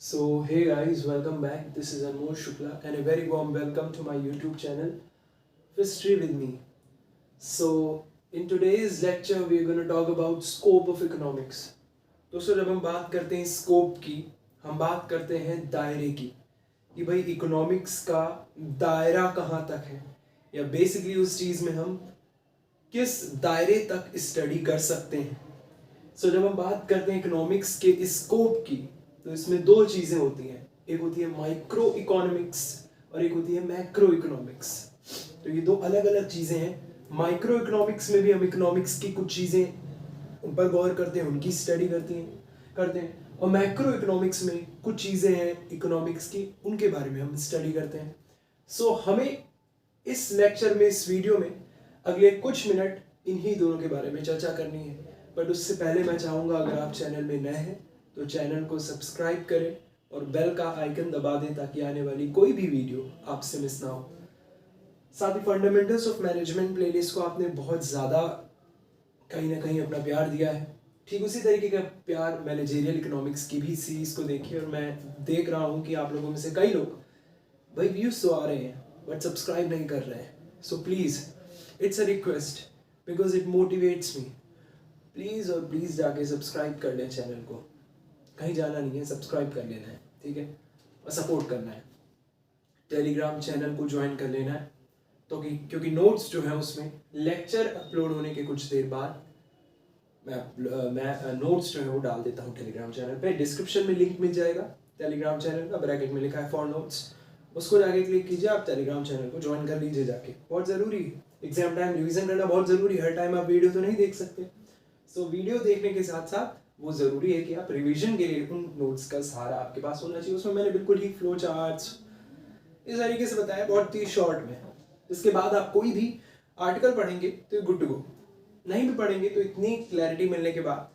So hey guys, welcome back. This is Anmol Shukla and a very warm welcome to my YouTube channel History with me. So in today's lecture we are going to talk about scope of economics. दोस्तों जब हम बात करते हैं scope की, हम बात करते हैं दायरे की कि भाई इकोनॉमिक्स का दायरा कहाँ तक है या बेसिकली उस चीज़ में हम किस दायरे तक स्टडी कर सकते हैं. सो जब हम बात करते हैं इकोनॉमिक्स के स्कोप की तो इसमें दो चीज़ें होती हैं. एक होती है माइक्रो इकोनॉमिक्स और एक होती है मैक्रो इकोनॉमिक्स. तो ये दो अलग अलग चीज़ें हैं. माइक्रो इकोनॉमिक्स में भी हम इकोनॉमिक्स की कुछ चीज़ें उन पर गौर करते हैं, उनकी स्टडी करते हैं और मैक्रो इकोनॉमिक्स में कुछ चीज़ें हैं इकोनॉमिक्स की, उनके बारे में हम स्टडी करते हैं. सो हमें इस लेक्चर में, इस वीडियो में अगले कुछ मिनट इन्हीं दोनों के बारे में चर्चा करनी है. बट उससे पहले मैं चाहूँगा अगर आप चैनल में नए हैं तो चैनल को सब्सक्राइब करें और बेल का आइकन दबा दें ताकि आने वाली कोई भी वीडियो आपसे मिस ना हो. साथ ही फंडामेंटल्स ऑफ मैनेजमेंट प्लेलिस्ट को आपने बहुत ज़्यादा कहीं ना कहीं अपना प्यार दिया है. ठीक उसी तरीके का प्यार मैनेजरियल इकोनॉमिक्स की भी सीरीज़ को देखिए और मैं देख रहा हूँ कि आप लोगों में से कई लोग भाई व्यूज़ तो आ रहे हैं बट सब्सक्राइब नहीं कर रहे हैं. So please it's a request because it motivates me. Please और प्लीज़ जाके सब्सक्राइब कर लें चैनल को. कहीं जाना नहीं है, सब्सक्राइब कर लेना है, ठीक है, और सपोर्ट करना है. टेलीग्राम चैनल को ज्वाइन कर लेना है तो क्योंकि नोट्स जो है उसमें लेक्चर अपलोड होने के कुछ देर बाद मैं नोट्स जो है वो डाल देता हूँ टेलीग्राम चैनल पे. डिस्क्रिप्शन में लिंक मिल जाएगा टेलीग्राम चैनल का, ब्रैकेट में लिखा है फॉर नोट्स, उसको जाके क्लिक कीजिए. आप टेलीग्राम चैनल को ज्वाइन कर लीजिए जाके. बहुत ज़रूरी है, एग्जाम टाइम रिवीजन करना बहुत ज़रूरी है. हर टाइम आप वीडियो तो नहीं देख सकते. सो वीडियो देखने के साथ साथ वो ज़रूरी है कि आप रिवीजन के लिए उन नोट्स का सहारा आपके पास होना चाहिए. उसमें मैंने बिल्कुल ही फ्लो चार्ट्स इस तरीके से बताया बहुत ही शॉर्ट में. इसके बाद आप कोई भी आर्टिकल पढ़ेंगे तो गुड टू गो. नहीं भी पढ़ेंगे तो इतनी क्लैरिटी मिलने के बाद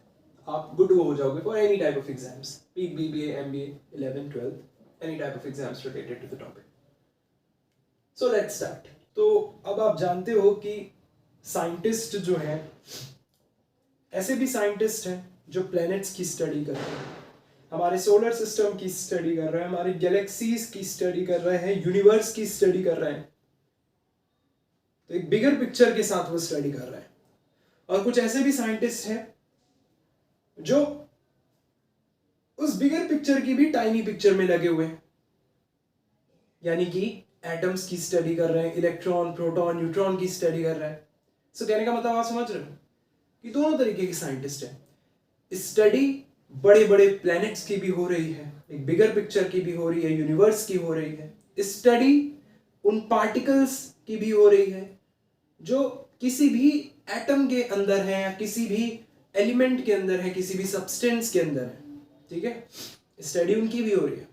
आप गुड टू गो हो जाओगे for any type of exams, पीक BBA, MBA, 11th 12th, any type of exams related to the topic. So let's start. तो अब आप जानते हो कि साइंटिस्ट जो हैं, ऐसे भी साइंटिस्ट हैं जो प्लैनेट्स की स्टडी कर रहे हैं, हमारे सोलर सिस्टम की स्टडी कर रहे हैं, हमारी गैलेक्सीज की स्टडी कर रहे हैं, यूनिवर्स की स्टडी कर रहे हैं. तो एक बिगर पिक्चर के साथ वो स्टडी कर रहे हैं. और कुछ ऐसे भी साइंटिस्ट हैं जो उस बिगर पिक्चर की भी टाइनी पिक्चर में लगे हुए हैं, यानी कि एटम्स की स्टडी कर रहे हैं, इलेक्ट्रॉन, प्रोटॉन, न्यूट्रॉन की स्टडी कर रहे हैं. सो कहने का मतलब आप समझ रहे हो कि दोनों तरीके के साइंटिस्ट हैं. स्टडी बड़े बड़े प्लैनेट्स की भी हो रही है, एक बिगर पिक्चर की भी हो रही है, यूनिवर्स की हो रही है. स्टडी उन पार्टिकल्स की भी हो रही है जो किसी भी एटम के अंदर है या किसी भी एलिमेंट के अंदर है, किसी भी सब्सटेंस के अंदर है. ठीक है, स्टडी उनकी भी हो रही है.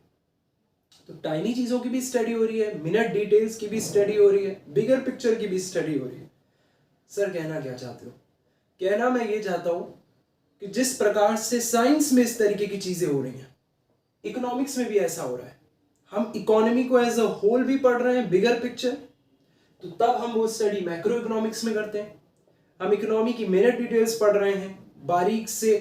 तो टाइनी चीजों की भी स्टडी हो रही है, मिनट डिटेल्स की भी स्टडी हो रही है, बिगर पिक्चर की भी स्टडी हो रही है. सर कहना क्या चाहते हो? कहना मैं ये चाहता हूं कि जिस प्रकार से साइंस में इस तरीके की चीजें हो रही हैं, इकोनॉमिक्स में भी ऐसा हो रहा है. हम इकोनॉमी को एज अ होल भी पढ़ रहे हैं, बिगर पिक्चर, तो तब हम वो स्टडी मैक्रो इकोनॉमिक्स में करते हैं. हम इकोनॉमी की मिनट डिटेल्स पढ़ रहे हैं, बारीक से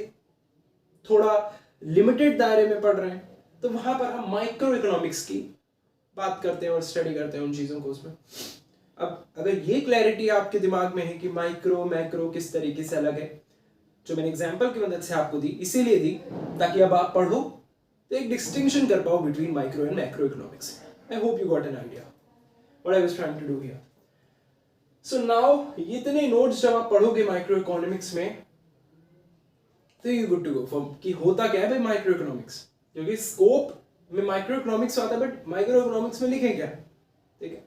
थोड़ा लिमिटेड दायरे में पढ़ रहे हैं, तो वहां पर हम माइक्रो इकोनॉमिक्स की बात करते हैं और स्टडी करते हैं उन चीजों को उसमें. अब अगर ये क्लैरिटी आपके दिमाग में है कि माइक्रो मैक्रो किस तरीके से अलग है, जो मैंने एग्जांपल की मदद से आपको दी, इसीलिए दी ताकि अब आप पढ़ो तो एक डिस्टिंक्शन कर पाओ between micro and macroeconomics. I hope you got an idea what I was trying to do here. So now इतने नोट्स जब आप पढ़ोगे माइक्रो इकोनॉमिक्स में तो you good to go for कि होता क्या है भाई माइक्रो इकोनॉमिक्स. क्योंकि स्कोप में माइक्रो इकोनॉमिक्स आता है बट माइक्रो इकोनॉमिक्स में लिखें क्या, ठीक है.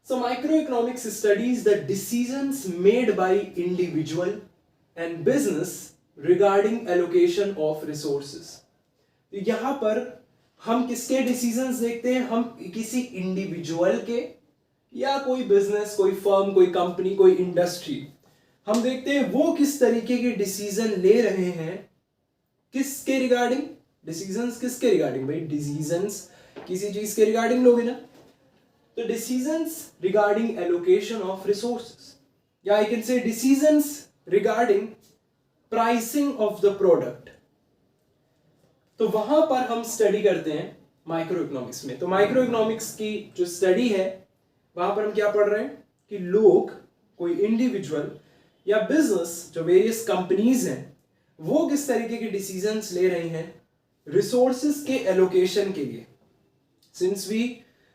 So microeconomics studies the decisions made by individual and business regarding allocation of resources. यहाँ पर हम किसके डिसीजंस देखते हैं? हम किसी इंडिविजुअल के या कोई बिजनेस, कोई फर्म, कोई कंपनी, कोई इंडस्ट्री, हम देखते हैं वो किस तरीके के डिसीजन ले रहे हैं, किसके रिगार्डिंग. डिसीजंस किसके रिगार्डिंग भाई? डिसीजंस किसी चीज के रिगार्डिंग लोगे ना. तो decisions regarding allocation of resources, या I can say decisions regarding pricing of the product. तो वहां पर हम स्टडी करते हैं माइक्रो इकोनॉमिक्स में। तो माइक्रो इकोनॉमिक्स की जो स्टडी है वहां पर हम क्या पढ़ रहे हैं कि लोग, कोई इंडिविजुअल या बिजनेस, जो वेरियस कंपनीज हैं, वो किस तरीके के डिसीजंस ले रही हैं रिसोर्सेज के एलोकेशन के लिए। Since we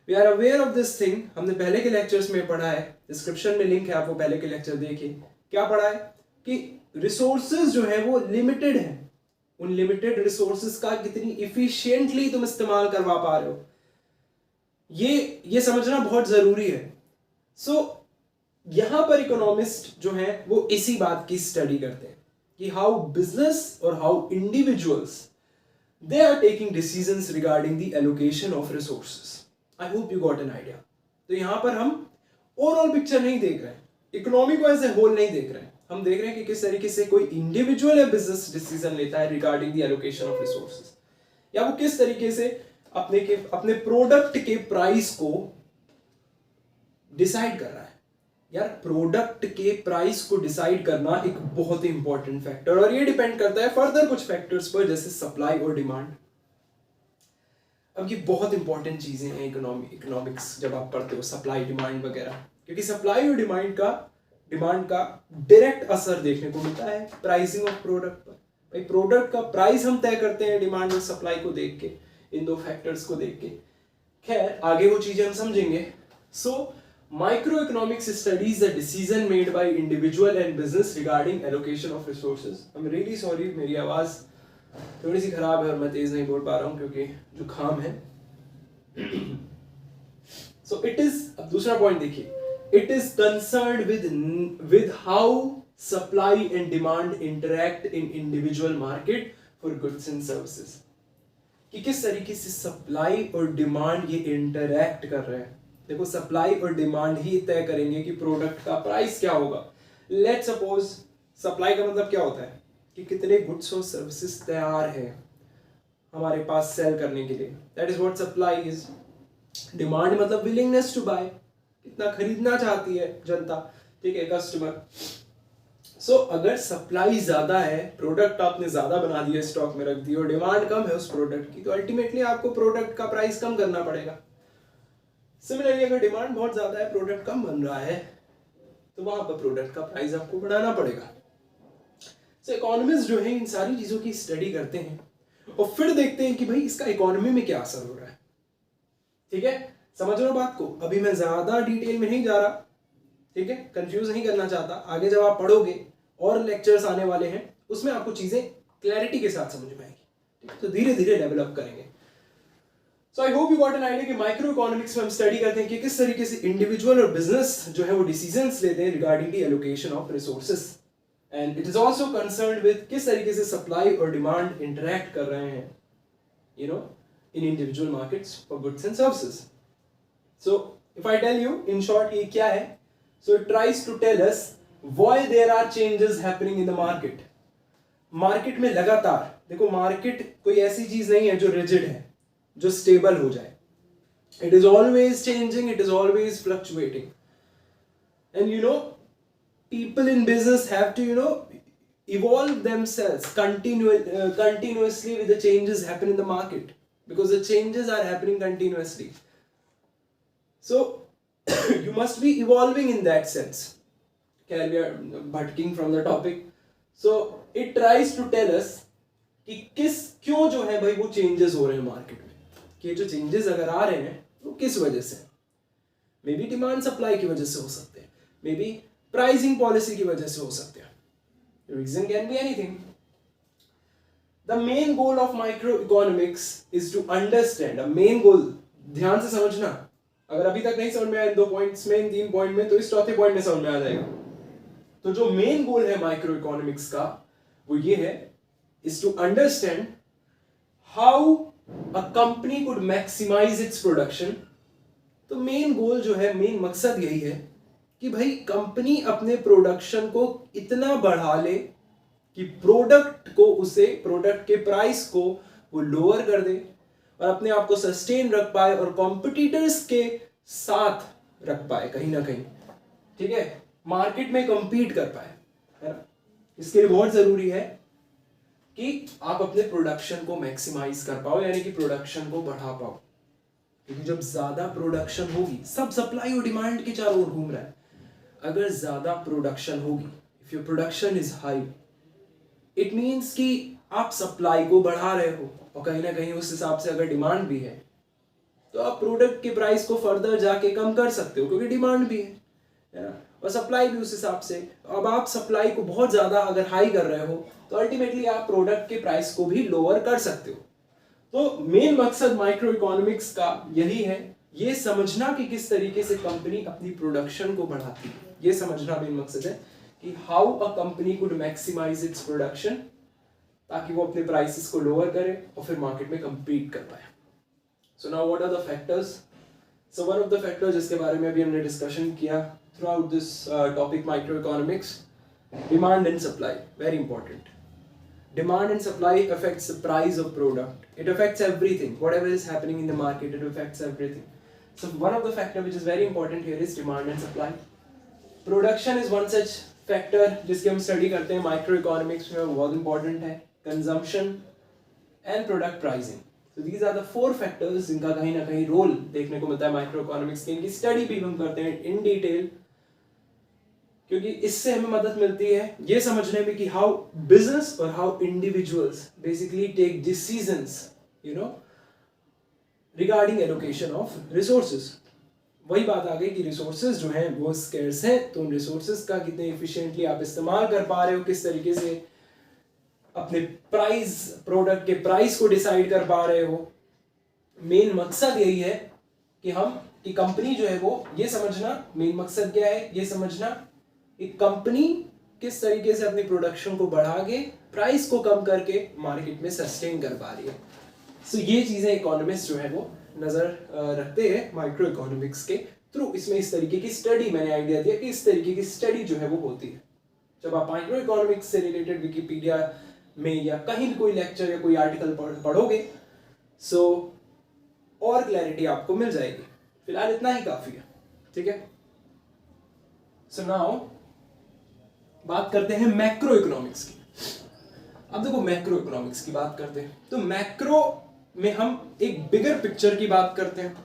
are aware of this thing, हमने पहले के लेक्चर्स में पढ़ा है, डिस्क्रिप्शन में लिंक है, आप वो पहले के लेक्चर देखिए। क्या पढ़ा है कि रिसोर्सेज जो है वो लिमिटेड है, उन लिमिटेड रिसोर्सेज का कितनी इफिशिएंटली तुम इस्तेमाल करवा पा रहे हो, ये समझना बहुत जरूरी है। सो यहां पर इकोनॉमिस्ट जो है वो इसी बात की स्टडी करते हैं कि हाउ बिजनेस और how individuals they are taking decisions regarding the allocation of resources. I hope you got an idea. तो यहां पर हम ओवरऑल पिक्चर नहीं देख रहे हैं, इकोनॉमी को एज ए होल नहीं देख रहे हैं, हम देख रहे हैं कि किस तरीके से कोई इंडिविजुअल या बिजनेस डिसीजन लेता है regarding the allocation of resources, या वो किस तरीके से अपने प्रोडक्ट के प्राइस को डिसाइड कर रहा है। यार प्रोडक्ट के प्राइस को डिसाइड करना एक बहुत ही इंपॉर्टेंट फैक्टर, और ये डिपेंड करता है फर्दर कुछ फैक्टर्स पर, जैसे सप्लाई और डिमांड। अब ये बहुत इंपॉर्टेंट चीजें हैं इकोनॉमिक्स जब आप पढ़ते हो, सप्लाई डिमांड वगैरह, क्योंकि सप्लाई और डिमांड का डायरेक्ट असर देखने को मिलता है प्राइसिंग ऑफ प्रोडक्ट पर। भाई प्रोडक्ट का प्राइस हम तय करते हैं डिमांड और सप्लाई को देख के, इन दो फैक्टर्स को देख के। खैर आगे वो चीजें हम समझेंगे। सो Microeconomics studies the decision made by individual and business regarding allocation of resources. I'm really sorry, मेरी आवाज थोड़ी सी खराब है और मैं तेज नहीं बोल पा रहा हूँ क्योंकि जुकाम है। So it is, अब दूसरा पॉइंट देखिए, it is concerned with how supply and demand interact in individual market for goods and services. कि किस तरीके से सप्लाई और डिमांड ये इंटरैक्ट कर रहे हैं। देखो सप्लाई और डिमांड ही तय करेंगे कि प्रोडक्ट का प्राइस क्या होगा। लेट्स सपोज, सप्लाई का मतलब क्या होता है कि कितने गुड्स और सर्विसेज तैयार है हमारे पास सेल करने के लिए, that is what supply is. Demand मतलब विलिंगनेस टू बाय, कितना खरीदना चाहती है जनता, ठीक है, कस्टमर। सो अगर सप्लाई ज्यादा है, प्रोडक्ट आपने ज्यादा बना दिया, स्टॉक में रख दिया, और डिमांड कम है उस प्रोडक्ट की, तो अल्टीमेटली आपको प्रोडक्ट का प्राइस कम करना पड़ेगा। सिमिलरली अगर डिमांड बहुत ज्यादा है, प्रोडक्ट कम बन रहा है, तो वहां पर प्रोडक्ट का प्राइस आपको बढ़ाना पड़ेगा। सो इकोनॉमिस्ट जो है इन सारी चीजों की स्टडी करते हैं और फिर देखते हैं कि भाई इसका इकोनॉमी में क्या असर हो रहा है। ठीक है, समझ लो बात को। अभी मैं ज्यादा डिटेल में नहीं जा रहा, ठीक है, कंफ्यूज नहीं करना चाहता। आगे जब आप पढ़ोगे और लेक्चर्स आने वाले हैं, उसमें आपको चीजें क्लैरिटी के साथ समझ में आएगी, तो धीरे धीरे डेवलप करेंगे। So I hope you got an idea कि माइक्रो इकोनॉमिक्स में हम स्टडी करते हैं कि किस तरीके से इंडिविजुअल और बिजनेस जो है वो डिसीजंस लेते हैं regarding the allocation of resources, and it is also concerned with किस तरीके से सप्लाई और डिमांड इंटरैक्ट कर रहे हैं, you know, in individual markets for goods and services. So if I tell you in short ये क्या है, so it tries to tell us why there are changes happening in the market. Market में लगातार, देखो market कोई ऐसी चीज नहीं है जो रिजिड है, जो स्टेबल हो जाए। It is always changing, it is always fluctuating, and you know people in business have to, you know, evolve themselves continuously with the changes happen in the market, because the changes are happening continuously. So you must be evolving in that sense. Okay, we are butting from the topic. So it tries to tell us कि क्यों जो है भाई वो changes हो रहे हैं market में, कि जो चेंजेस अगर आ रहे हैं वो किस वजह से। मे बी डिमांड सप्लाई की वजह से हो सकते हैं, मे बी प्राइसिंग पॉलिसी की वजह से हो सकते हैं, reason can be anything. The main goal of microeconomics is to understand, main goal ध्यान से समझना, अगर अभी तक नहीं समझ में आया इन 2 पॉइंट्स में, इन 3 पॉइंट में, तो इस चौथे पॉइंट में समझ में आ जाएगा। तो जो मेन गोल है माइक्रो इकोनॉमिक्स का वो ये है, is to understand how a company could maximize its production। तो मेन गोल जो है, मेन मकसद यही है कि भाई कंपनी अपने प्रोडक्शन को इतना बढ़ा ले कि प्रोडक्ट के प्राइस को वो लोअर कर दे और अपने आप को सस्टेन रख पाए और कॉम्पिटिटर्स के साथ रख पाए कहीं ना कहीं, ठीक है, मार्केट में compete कर पाए, है ना। इसके लिए बहुत जरूरी है कि आप अपने प्रोडक्शन को मैक्सिमाइज कर पाओ, यानी कि प्रोडक्शन को बढ़ा पाओ। क्योंकि जब ज्यादा प्रोडक्शन होगी, सब सप्लाई और डिमांड के चारों ओर घूम रहा है, अगर ज्यादा प्रोडक्शन होगी, if your production is high, it means कि आप सप्लाई को बढ़ा रहे हो, और कहीं ना कहीं उस हिसाब से अगर डिमांड भी है तो आप प्रोडक्ट के प्राइस को फर्दर जाके कम कर सकते हो, क्योंकि डिमांड भी है ना, और सप्लाई भी उस हिसाब से। अब आप सप्लाई को बहुत ज्यादा अगर हाई कर रहे हो तो अल्टीमेटली आप प्रोडक्ट के प्राइस को भी लोअर कर सकते हो। तो मेन मकसद माइक्रो इकोनॉमिक्स का यही है, ये समझना कि किस तरीके से कंपनी अपनी प्रोडक्शन को बढ़ाती है। ये समझना मेन मकसद है कि how a company could maximise its production, ताकि वो अपने प्राइसेस को लोअर करे और फिर मार्केट में compete कर पाए। So now what are the factors? So one of the factors जिसके बारे में अभी हमने डिस्कशन किया throughout this topic microeconomics, demand and supply, very important. Demand and supply affects the price of product. It affects everything. Whatever is happening in the market, it affects everything. So one of the factor which is very important here is demand and supply. Production is one such factor जिसकी हम study करते हैं micro economics में, बहुत important है. Consumption and product pricing. So these are the four factors जिनका कहीं ना कहीं role देखने को मिलता है micro economics के, इनकी study भी हम करते हैं in detail, क्योंकि इससे हमें मदद मिलती है ये समझने में कि हाउ बिजनेस और how individuals basically take decisions, you know, regarding allocation of resources. वही बात आ गई कि रिसोर्सेज जो हैं वो स्केर्स हैं, तो उन रिसोर्सेज का कितने एफिशिएंटली आप इस्तेमाल कर पा रहे हो, किस तरीके से अपने प्राइस, प्रोडक्ट के प्राइस को डिसाइड कर पा रहे हो। मेन मकसद यही है कि हम कि कंपनी जो है वो, ये समझना, मेन मकसद क्या है ये समझना, एक कंपनी किस तरीके से अपनी प्रोडक्शन को बढ़ा के प्राइस को कम करके मार्केट में सस्टेन कर पा रही है। सो ये चीजें इकोनॉमिस्ट जो है वो नजर रखते हैं माइक्रो इकोनॉमिक्स के थ्रू। इसमें इस तरीके की स्टडी, मैंने आइडिया दिया कि इस तरीके की स्टडी जो है वो होती है। जब आप माइक्रो इकोनॉमिक्स से रिलेटेड विकिपीडिया में या कहीं भी कोई लेक्चर या कोई आर्टिकल पढ़ोगे, सो और क्लैरिटी आपको मिल जाएगी। फिलहाल इतना ही काफी है, ठीक है। सो नाउ बात करते हैं मैक्रो इकोनॉमिक्स की। अब देखो मैक्रो इकोनॉमिक्स की बात करते हैं तो मैक्रो में हम एक बिगर पिक्चर की बात करते हैं।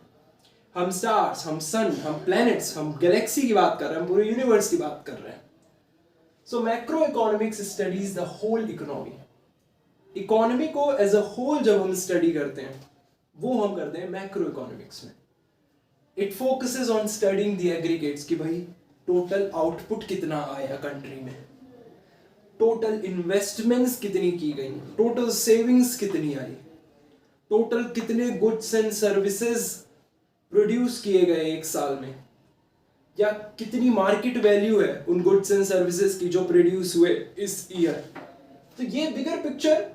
हम स्टार्स, हम सन, हम प्लैनेट्स, हम गैलेक्सी की बात कर रहे हैं, हम पूरे यूनिवर्स की बात कर रहे हैं। So macro economics studies the whole economy. Economy को एज अ होल जब हम स्टडी करते हैं वो हम करते हैं मैक्रो इकोनॉमिक्स में। It focuses on studying the aggregates कि भाई टोटल आउटपुट कितना आया कंट्री में, टोटल इन्वेस्टमेंट्स कितनी की गई, टोटल सेविंग्स कितनी आई, टोटल कितने गुड्स एंड सर्विसेज प्रोड्यूस किए गए एक साल में, या कितनी मार्केट वैल्यू है उन गुड्स एंड सर्विसेज की जो प्रोड्यूस हुए इस ईयर। तो ये बिगर पिक्चर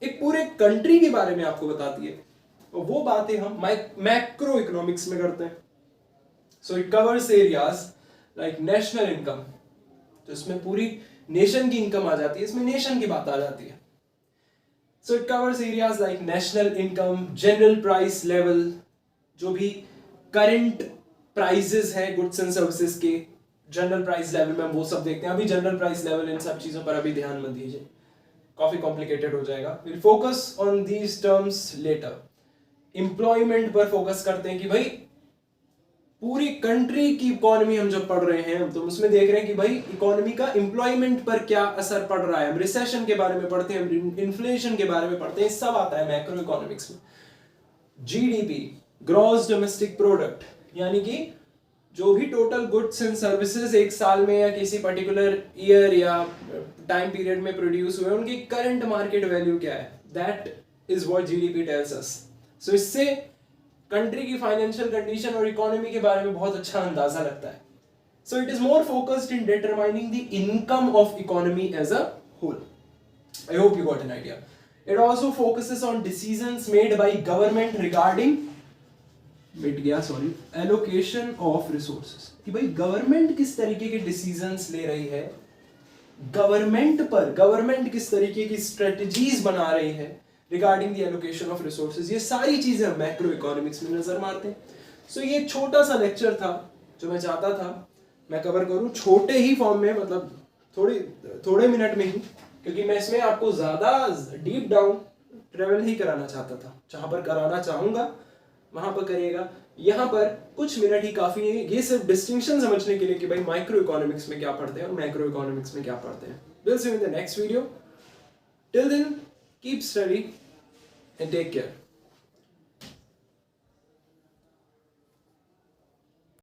एक पूरे कंट्री के बारे में आपको बताती है, और वो बातें हम मैक्रो इकोनॉमिक्स में करते हैं। So it covers areas like national income, तो इसमें पूरी नेशन की इनकम आ जाती है, इसमें नेशन की बात आ जाती है। So it covers areas like national income, general price level, जो भी करंट प्राइसेस है गुड्स एंड सर्विसेज के, जनरल प्राइस लेवल में हम वो सब देखते हैं। अभी जनरल प्राइस लेवल, इन सब चीजों पर अभी ध्यान मत दीजिए, काफी कॉम्प्लिकेटेड हो जाएगा। Will focus on these terms later. Employment पर फोकस करते हैं कि भाई पूरी कंट्री की इकोनॉमी हम जब पढ़ रहे हैं तो उसमें देख रहे हैं कि भाई इकोनॉमी का एम्प्लॉयमेंट पर क्या असर पड़ रहा है। हम रिसेशन के बारे में पढ़ते हैं, इन्फ्लेशन के बारे में पढ़ते हैं, सब आता है मैक्रो इकोनॉमिक्स में। जीडीपी, ग्रॉस डोमेस्टिक प्रोडक्ट, यानी कि जो भी टोटल गुड्स एंड सर्विसेज एक साल में या किसी पर्टिकुलर ईयर या टाइम पीरियड में प्रोड्यूस हुए, उनकी करंट मार्केट वैल्यू क्या है, that is what GDP tells us. So इससे कंट्री की फाइनेंशियल कंडीशन और इकोनॉमी के बारे में बहुत अच्छा अंदाजा लगता है। So it is more focused in determining the income of economy as a whole. I hope you got an idea. It also focuses on decisions made by government regarding allocation of resources, कि भाई government किस तरीके के decisions ले रही है, government किस तरीके की स्ट्रेटजीज बना रही है regarding the allocation of resources. ये सारी चीजें हम मैक्रो इकोनॉमिक्स में नजर मारते हैं। सो ये छोटा सा लेक्चर था जो मैं चाहता था मैं कवर करूं छोटे ही फॉर्म में, मतलब थोड़े मिनट में ही, क्योंकि मैं इसमें आपको ज़्यादा डीप डाउन ट्रेवल नहीं कराना चाहता था। जहाँ पर कराना चाहूँगा वहाँ पर करिएगा, यहाँ पर कुछ मिनट ही काफ़ी है। ये सिर्फ डिस्टिंक्शन समझने के लिए कि भाई माइक्रो इकोनॉमिक्स में क्या पढ़ते हैं और मैक्रो इकोनॉमिक्स में क्या पढ़ते हैं। Will see you in the next video. Till then keep study and take care.